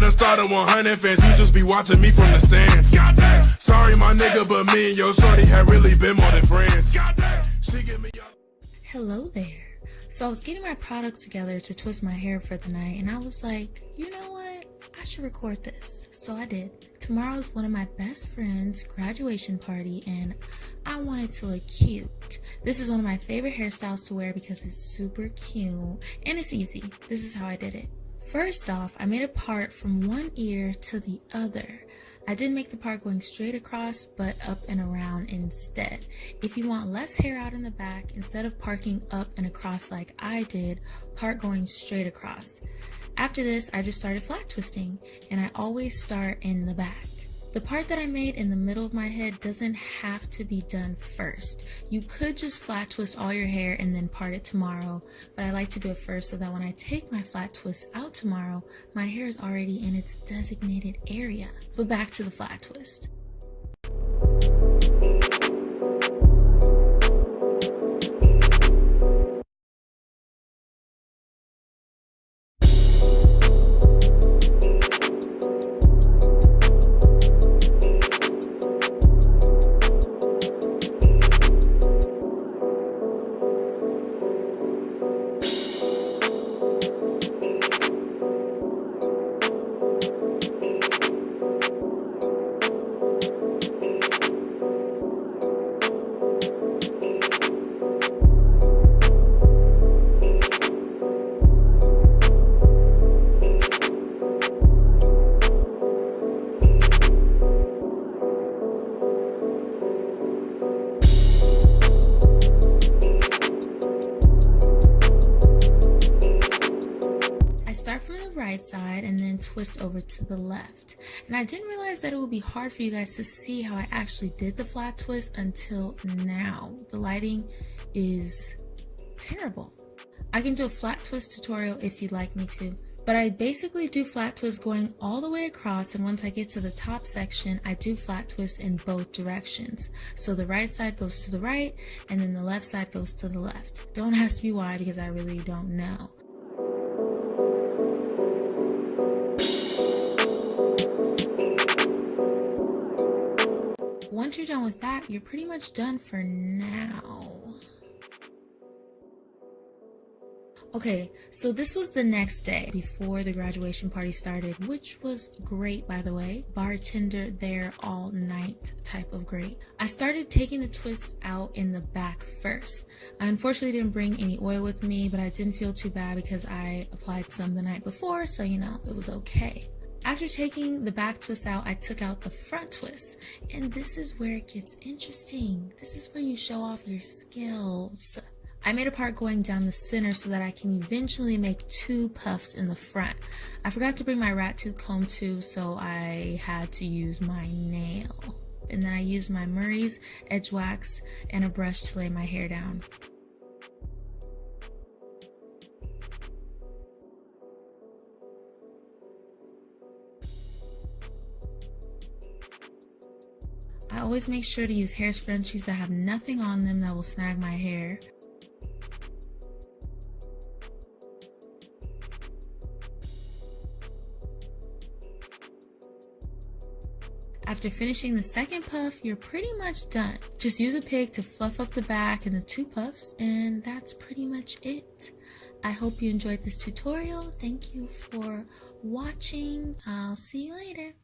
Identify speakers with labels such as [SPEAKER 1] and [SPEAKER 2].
[SPEAKER 1] finna start a 100 fans. You just be watching me from the stands. Sorry, my nigga, but me and your shorty have really been more than friends. She give me.
[SPEAKER 2] Hello there. So I was getting my products together to twist my hair for the night, and I was like, you know what? I should record this. So I did. Tomorrow is one of my best friends' graduation party, and I wanted to look cute. This is one of my favorite hairstyles to wear because it's super cute and it's easy. This is how I did it. First off, I made a part from one ear to the other. I didn't make the part going straight across, but up and around instead. If you want less hair out in the back, instead of parking up and across like I did, part going straight across. After this, I just started flat twisting, and I always start in the back. The part that I made in the middle of my head doesn't have to be done first. You could just flat twist all your hair and then part it tomorrow, but I like to do it first so that when I take my flat twist out tomorrow, my hair is already in its designated area. But back to the flat twist. Start from the right side and then twist over to the left. And I didn't realize that it would be hard for you guys to see how I actually did the flat twist until now. The lighting is terrible. I can do a flat twist tutorial if you'd like me to, but I basically do flat twist going all the way across, and once I get to the top section, I do flat twist in both directions. So the right side goes to the right and then the left side goes to the left. Don't ask me why, because I really don't know. Once you're done with that, you're pretty much done for now. Okay, so this was the next day before the graduation party started, which was great, by the way. Bartender there all night type of great. I started taking the twists out in the back first. I unfortunately didn't bring any oil with me, but I didn't feel too bad because I applied some the night before, so you know, it was okay. After taking the back twist out, I took out the front twist, and this is where it gets interesting. This is where you show off your skills. I made a part going down the center so that I can eventually make 2 puffs in the front. I forgot to bring my rat tooth comb too, so I had to use my nail. And then I used my Murray's Edgewax and a brush to lay my hair down. I always make sure to use hair scrunchies that have nothing on them that will snag my hair. After finishing the second puff, you're pretty much done. Just use a pig to fluff up the back and the 2 puffs, and that's pretty much it. I hope you enjoyed this tutorial. Thank you for watching. I'll see you later.